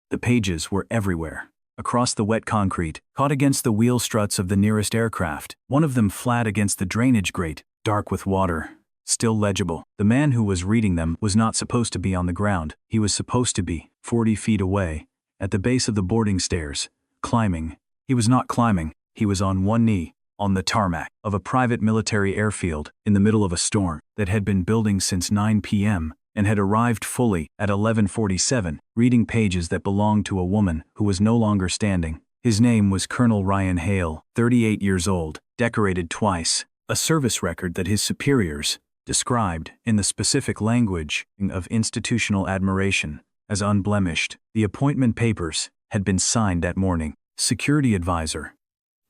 The pages were everywhere. Across the wet concrete, caught against the wheel struts of the nearest aircraft, one of them flat against the drainage grate, dark with water. Still legible. The man who was reading them was not supposed to be on the ground. He was supposed to be 40 feet away, at the base of the boarding stairs, climbing. He was not climbing. He was on one knee, on the tarmac of a private military airfield in the middle of a storm that had been building since 9 p.m. and had arrived fully at 11:47, reading pages that belonged to a woman who was no longer standing. His name was Colonel Ryan Hale, 38 years old, decorated twice, a service record that his superiors described in the specific language of institutional admiration as unblemished. The appointment papers had been signed that morning. Security advisor.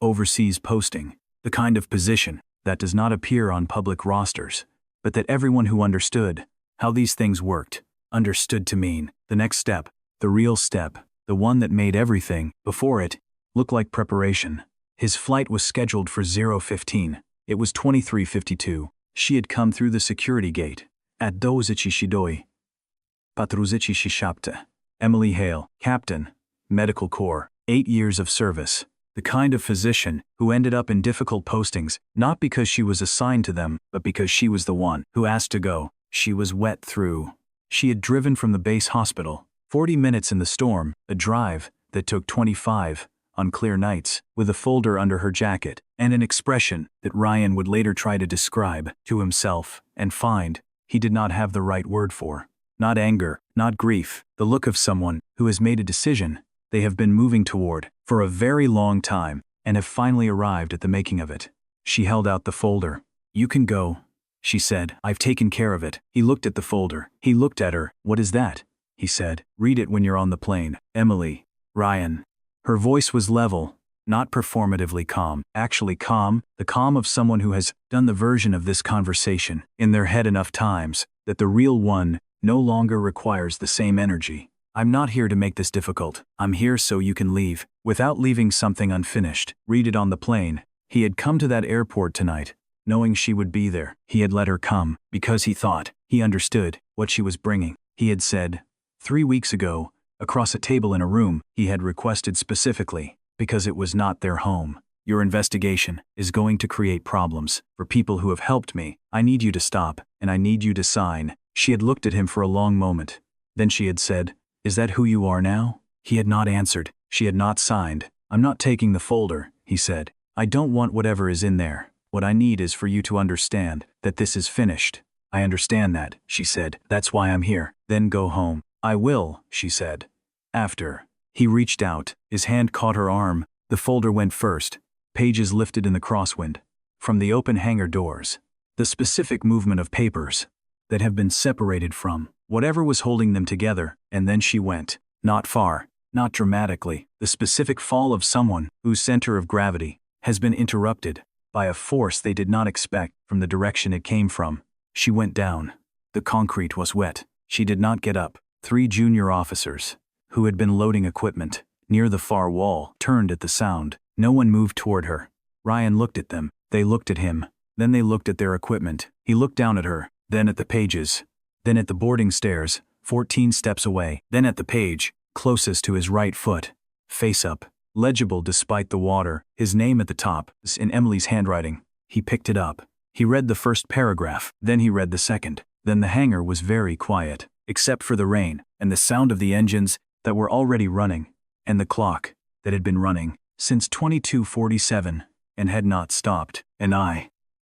Overseas posting. The kind of position that does not appear on public rosters, but that everyone who understood how these things worked understood to mean the next step, the real step, the one that made everything before it look like preparation. His flight was scheduled for 0:15. It was 23:52. She had come through the security gate at 12:42. Patruzycie. Emily Hale, Captain, Medical Corps, 8 years of service. The kind of physician who ended up in difficult postings, not because she was assigned to them, but because she was the one who asked to go. She was wet through. She had driven from the base hospital, 40 minutes in the storm, a drive that took 25 on clear nights, with a folder under her jacket and an expression that Ryan would later try to describe to himself and find he did not have the right word for. Not anger, not grief, the look of someone who has made a decision they have been moving toward for a very long time and have finally arrived at the making of it. She held out the folder. "You can go," she said. "I've taken care of it." He looked at the folder. He looked at her. "What is that?" he said. "Read it when you're on the plane." Emily. Ryan. Her voice was level, not performatively calm, actually calm, the calm of someone who has done the version of this conversation in their head enough times that the real one no longer requires the same energy. "I'm not here to make this difficult. I'm here so you can leave, without leaving something unfinished. Read it on the plane." He had come to that airport tonight, knowing she would be there. He had let her come, because he thought he understood what she was bringing. He had said, 3 weeks ago, across a table in a room, he had requested specifically, because it was not their home. "Your investigation is going to create problems for people who have helped me. I need you to stop, and I need you to sign." She had looked at him for a long moment. Then she had said, "Is that who you are now?" He had not answered. She had not signed. "I'm not taking the folder," he said. "I don't want whatever is in there. What I need is for you to understand that this is finished." "I understand that," she said. "That's why I'm here." "Then go home." "I will," she said. After. He reached out. His hand caught her arm. The folder went first. Pages lifted in the crosswind. From the open hangar doors. The specific movement of papers that have been separated from whatever was holding them together, and then she went. Not far, not dramatically. The specific fall of someone whose center of gravity has been interrupted by a force they did not expect from the direction it came from. She went down. The concrete was wet. She did not get up. 3 junior officers, who had been loading equipment near the far wall, turned at the sound. No one moved toward her. Ryan looked at them. They looked at him. Then they looked at their equipment. He looked down at her, then at the pages, then at the boarding stairs, 14 steps away, then at the page, closest to his right foot, face up, legible despite the water, his name at the top, in Emily's handwriting. He picked it up. He read the first paragraph, then he read the second. Then the hangar was very quiet, except for the rain, and the sound of the engines that were already running, and the clock that had been running since 22:47 and had not stopped.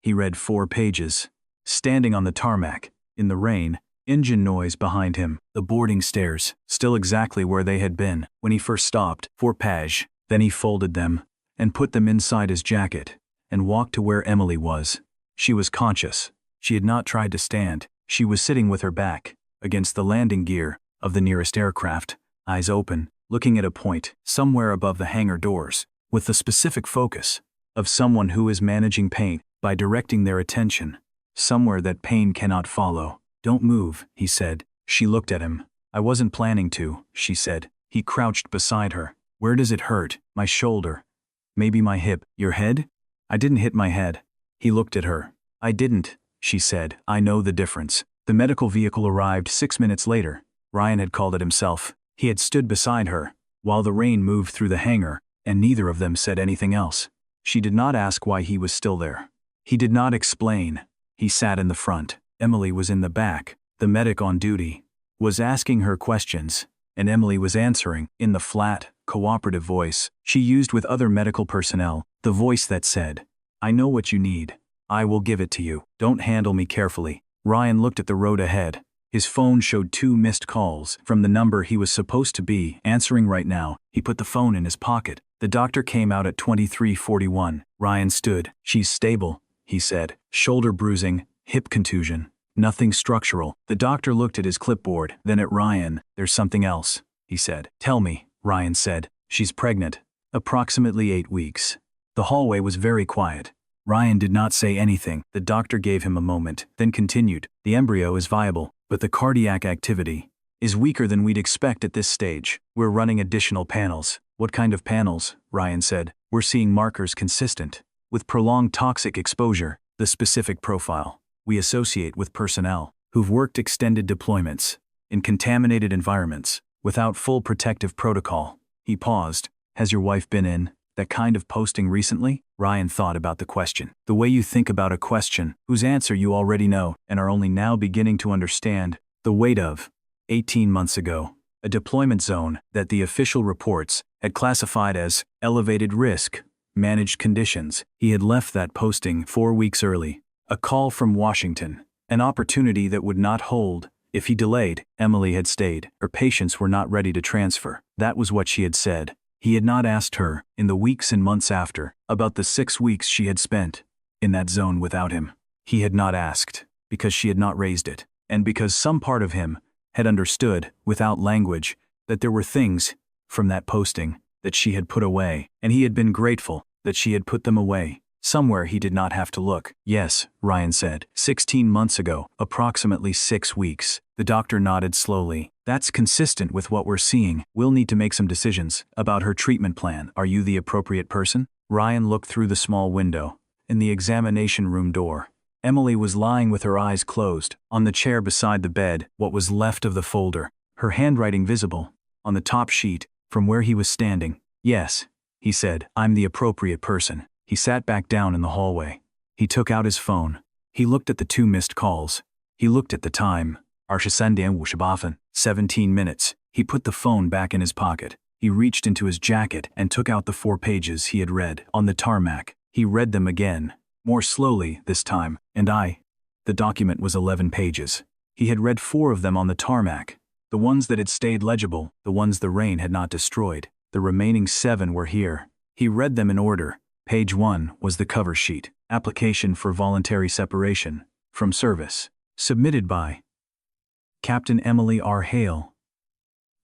He read 4 pages. Standing on the tarmac, in the rain, engine noise behind him, the boarding stairs, still exactly where they had been when he first stopped, 4 pages. Then he folded them, and put them inside his jacket, and walked to where Emily was. She was conscious. She had not tried to stand. She was sitting with her back against the landing gear of the nearest aircraft, eyes open, looking at a point somewhere above the hangar doors, with the specific focus of someone who is managing pain by directing their attention somewhere that pain cannot follow. "Don't move," he said. She looked at him. "I wasn't planning to," she said. He crouched beside her. "Where does it hurt?" "My shoulder. Maybe my hip." "Your head?" "I didn't hit my head." He looked at her. "I didn't," she said. "I know the difference." The medical vehicle arrived 6 minutes later. Ryan had called it himself. He had stood beside her, while the rain moved through the hangar, and neither of them said anything else. She did not ask why he was still there. He did not explain. He sat in the front. Emily was in the back. The medic on duty was asking her questions, and Emily was answering in the flat, cooperative voice she used with other medical personnel, the voice that said, "I know what you need. I will give it to you. Don't handle me carefully." Ryan looked at the road ahead. His phone showed 2 missed calls from the number he was supposed to be answering right now. He put the phone in his pocket. The doctor came out at 23:41. Ryan stood. "She's stable," he said. "Shoulder bruising, hip contusion. Nothing structural." The doctor looked at his clipboard, then at Ryan. "There's something else," he said. "Tell me," Ryan said. "She's pregnant. Approximately 8 weeks." The hallway was very quiet. Ryan did not say anything. The doctor gave him a moment, then continued. "The embryo is viable, but the cardiac activity is weaker than we'd expect at this stage. We're running additional panels." "What kind of panels?" Ryan said. "We're seeing markers consistent with prolonged toxic exposure, the specific profile we associate with personnel who've worked extended deployments in contaminated environments without full protective protocol." He paused. "Has your wife been in that kind of posting recently?" Ryan thought about the question. The way you think about a question whose answer you already know and are only now beginning to understand the weight of. 18 months ago, a deployment zone that the official reports had classified as elevated risk, managed conditions. He had left that posting 4 weeks early. A call from Washington, an opportunity that would not hold if he delayed. Emily had stayed. Her patients were not ready to transfer. That was what she had said. He had not asked her, in the weeks and months after, about the 6 weeks she had spent in that zone without him. He had not asked, because she had not raised it, and because some part of him had understood, without language, that there were things from that posting that she had put away, and he had been grateful that she had put them away. Somewhere he did not have to look. "Yes," Ryan said. 16 months ago, approximately 6 weeks. The doctor nodded slowly. "That's consistent with what we're seeing. We'll need to make some decisions about her treatment plan. Are you the appropriate person?" Ryan looked through the small window in the examination room door. Emily was lying with her eyes closed on the chair beside the bed, what was left of the folder, her handwriting visible on the top sheet from where he was standing. "Yes," he said. "I'm the appropriate person." He sat back down in the hallway. He took out his phone. He looked at the 2 missed calls. He looked at the time. 17 minutes. He put the phone back in his pocket. He reached into his jacket and took out the 4 pages he had read on the tarmac. He read them again, more slowly this time, the document was 11 pages. He had read 4 of them on the tarmac, the ones that had stayed legible, the ones the rain had not destroyed. The remaining 7 were here. He read them in order. Page 1 was the cover sheet. Application for voluntary separation from service. Submitted by Captain Emily R. Hale,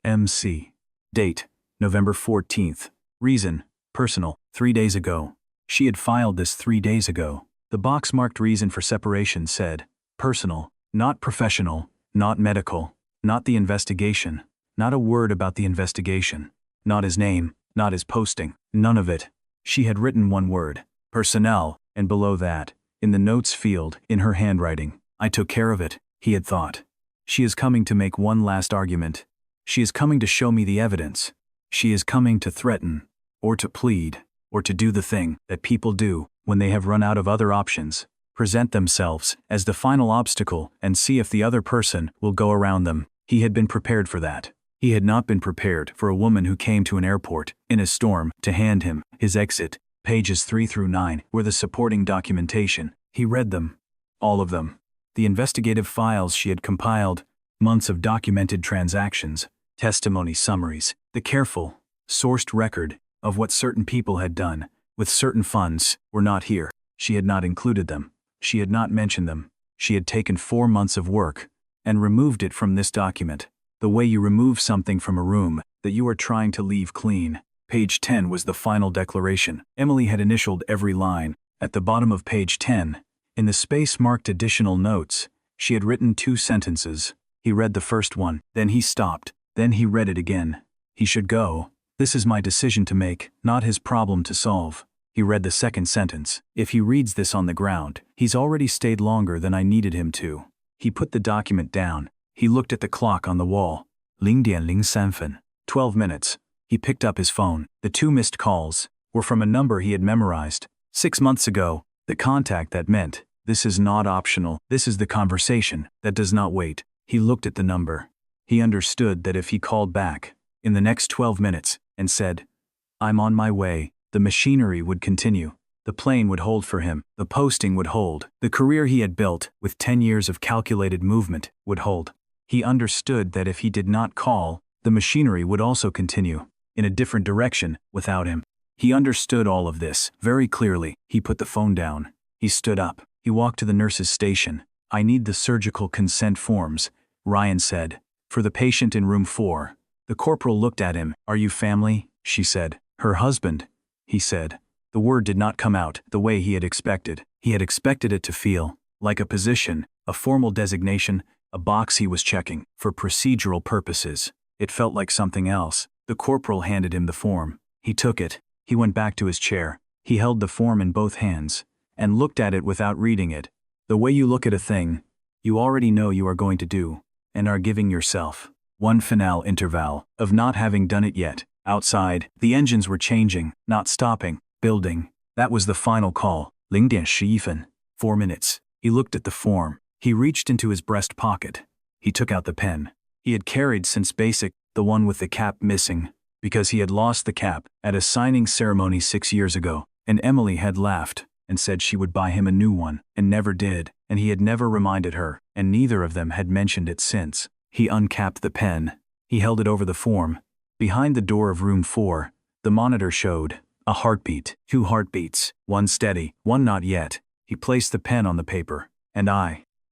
MC. Date, November 14th. Reason, personal, 3 days ago. She had filed this 3 days ago. The box marked reason for separation said, personal, not professional, not medical, not the investigation, not a word about the investigation, not his name, not his posting, none of it. She had written 1 word, personnel, and below that, in the notes field, in her handwriting, "I took care of it," he had thought. She is coming to make one last argument. She is coming to show me the evidence. She is coming to threaten, or to plead, or to do the thing that people do when they have run out of other options, present themselves as the final obstacle and see if the other person will go around them. He had been prepared for that. He had not been prepared for a woman who came to an airport, in a storm, to hand him his exit. Pages 3 through 9 were the supporting documentation. He read them. All of them. The investigative files she had compiled, months of documented transactions, testimony summaries, the careful, sourced record of what certain people had done with certain funds were not here. She had not included them. She had not mentioned them. She had taken 4 months of work and removed it from this document. The way you remove something from a room that you are trying to leave clean. Page 10 was the final declaration. Emily had initialed every line. At the bottom of page 10, in the space marked additional notes, she had written 2 sentences. He read the first one, then he stopped, then he read it again. He should go. This is my decision to make, not his problem to solve. He read the second sentence. If he reads this on the ground, he's already stayed longer than I needed him to. He put the document down. He looked at the clock on the wall. 0:03分. 12 minutes. He picked up his phone. The 2 missed calls were from a number he had memorized. 6 months ago, the contact that meant, this is not optional, this is the conversation that does not wait. He looked at the number. He understood that if he called back in the next 12 minutes and said, I'm on my way, the machinery would continue. The plane would hold for him. The posting would hold. The career he had built, with 10 years of calculated movement, would hold. He understood that if he did not call, the machinery would also continue, in a different direction, without him. He understood all of this very clearly. He put the phone down. He stood up. He walked to the nurse's station. I need the surgical consent forms, Ryan said, for the patient in room 4. The corporal looked at him. Are you family? She said. Her husband, he said. The word did not come out the way he had expected. He had expected it to feel like a position, a formal designation, a box he was checking for procedural purposes. It felt like something else. The corporal handed him the form. He took it. He went back to his chair. He held the form in both hands and looked at it without reading it. The way you look at a thing you already know you are going to do and are giving yourself one final interval of not having done it yet. Outside, the engines were changing, not stopping. Building. That was the final call. 0:11 分. 4 minutes. He looked at the form. He reached into his breast pocket. He took out the pen he had carried since basic, the one with the cap missing, because he had lost the cap at a signing ceremony 6 years ago, and Emily had laughed and said she would buy him a new one, and never did, and he had never reminded her, and neither of them had mentioned it since. He uncapped the pen. He held it over the form. Behind the door of room 4, the monitor showed a heartbeat, 2 heartbeats, one steady, one not yet. He placed the pen on the paper. And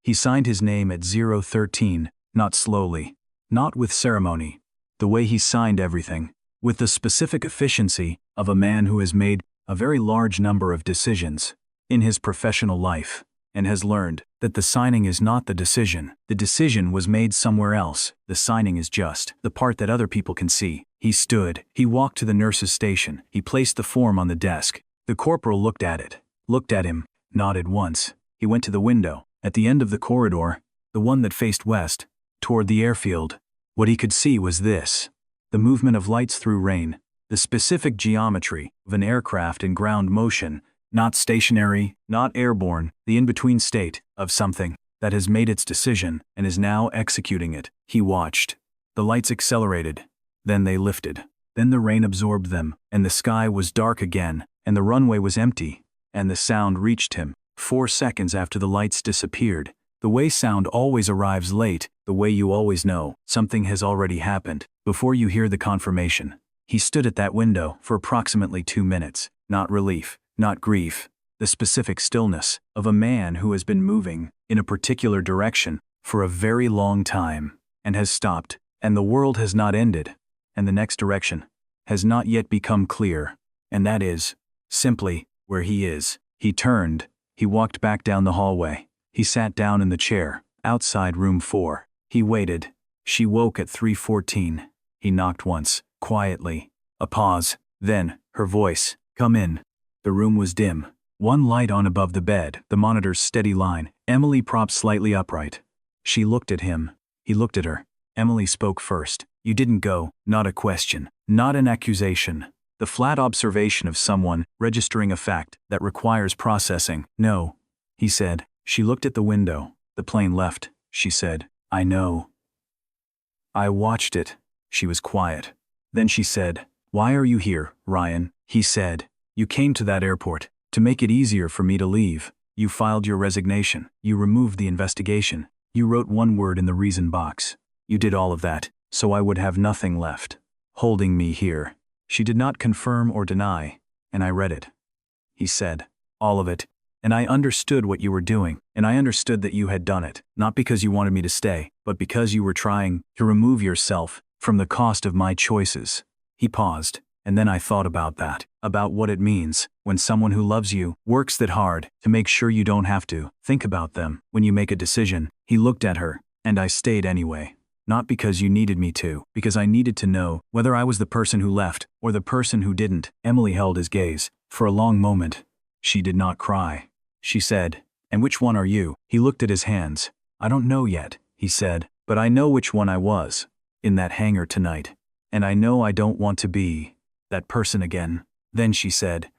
he signed his name at 013, not slowly, not with ceremony. The way he signed everything, with the specific efficiency of a man who has made a very large number of decisions in his professional life, and has learned that the signing is not the decision. The decision was made somewhere else. The signing is just the part that other people can see. He stood. He walked to the nurse's station. He placed the form on the desk. The corporal looked at it, looked at him, nodded once. He went to the window, at the end of the corridor, the one that faced west, toward the airfield. What he could see was this: the movement of lights through rain, the specific geometry of an aircraft in ground motion, not stationary, not airborne, the in-between state of something that has made its decision and is now executing it. He watched. The lights accelerated. Then they lifted. Then the rain absorbed them, and the sky was dark again, and the runway was empty, and the sound reached him. 4 seconds after the lights disappeared. The way sound always arrives late, the way you always know something has already happened before you hear the confirmation. He stood at that window for approximately 2 minutes. Not relief, not grief, the specific stillness of a man who has been moving in a particular direction for a very long time and has stopped, and the world has not ended, and the next direction has not yet become clear, and that is simply where he is. He turned. He walked back down the hallway. He sat down in the chair outside room 4. He waited. She woke at 3:14. He knocked once, quietly. A pause. Then, her voice, "Come in." The room was dim. One light on above the bed, the monitor's steady line. Emily propped slightly upright. She looked at him. He looked at her. Emily spoke first. "You didn't go." Not a question. Not an accusation. The flat observation of someone registering a fact that requires processing. "No," he said. She looked at the window. "The plane left," she said. "I know. I watched it." She was quiet. Then she said, "Why are you here, Ryan?" He said, "You came to that airport to make it easier for me to leave. You filed your resignation. You removed the investigation. You wrote one word in the reason box. You did all of that, so I would have nothing left holding me here." She did not confirm or deny, and I read it. He said, "All of it. And I understood what you were doing, and I understood that you had done it, not because you wanted me to stay, but because you were trying to remove yourself from the cost of my choices." He paused, and then I thought about that, about what it means when someone who loves you works that hard to make sure you don't have to think about them when you make a decision. He looked at her, and I stayed anyway. Not because you needed me to, because I needed to know whether I was the person who left or the person who didn't. Emily held his gaze for a long moment. She did not cry. She said, "And which one are you?" He looked at his hands. "I don't know yet," he said, "but I know which one I was. In that hangar tonight." And I know I don't want to be that person again. Then she said,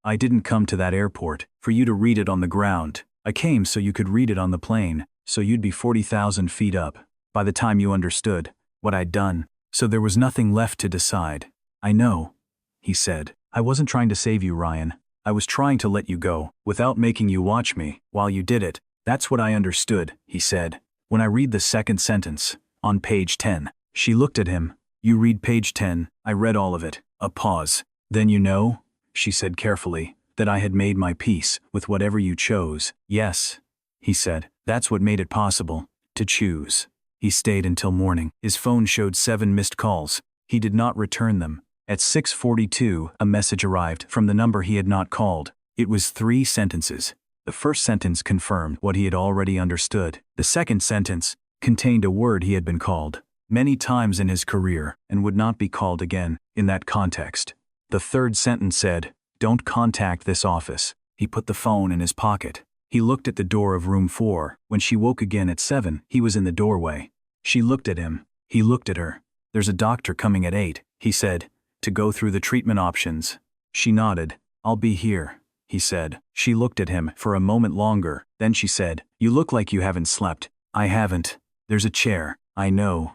I didn't come to that airport for you to read it on the ground. I came so you could read it on the plane, so you'd be 40,000 feet up by the time you understood what I'd done. So there was nothing left to decide. I know, he said. I wasn't trying to save you, Ryan. I was trying to let you go without making you watch me while you did it. That's what I understood, he said. When I read the second sentence, on page 10, she looked at him. You read page 10, I read all of it. A pause. Then you know, she said carefully, that I had made my peace with whatever you chose. Yes, he said. That's what made it possible to choose. He stayed until morning. His phone showed 7 missed calls. He did not return them. At 6:42, a message arrived from the number he had not called. It was 3 sentences. The first sentence confirmed what he had already understood. The second sentence contained a word he had been called many times in his career and would not be called again in that context. The third sentence said, don't contact this office. He put the phone in his pocket. He looked at the door of room 4. When she woke again at 7, he was in the doorway. She looked at him. He looked at her. There's a doctor coming at 8, he said, to go through the treatment options. She nodded. I'll be here, he said. She looked at him for a moment longer. Then she said, you look like you haven't slept. I haven't. There's a chair. I know.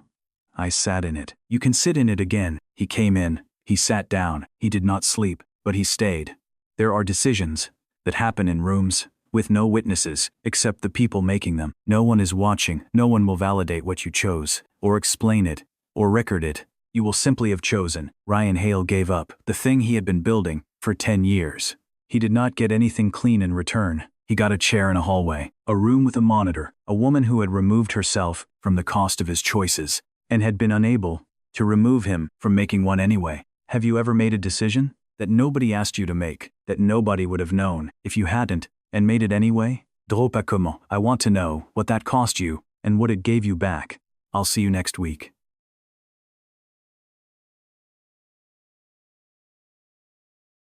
I sat in it. You can sit in it again. He came in. He sat down. He did not sleep, but he stayed. There are decisions that happen in rooms with no witnesses except the people making them. No one is watching. No one will validate what you chose, or explain it, or record it. You will simply have chosen. Ryan Hale gave up the thing he had been building for 10 years. He did not get anything clean in return. He got a chair in a hallway, a room with a monitor, a woman who had removed herself from the cost of his choices, and had been unable to remove him from making one anyway. Have you ever made a decision that nobody asked you to make, that nobody would have known if you hadn't, and made it anyway? Drop à comment. I want to know what that cost you and what it gave you back. I'll see you next week.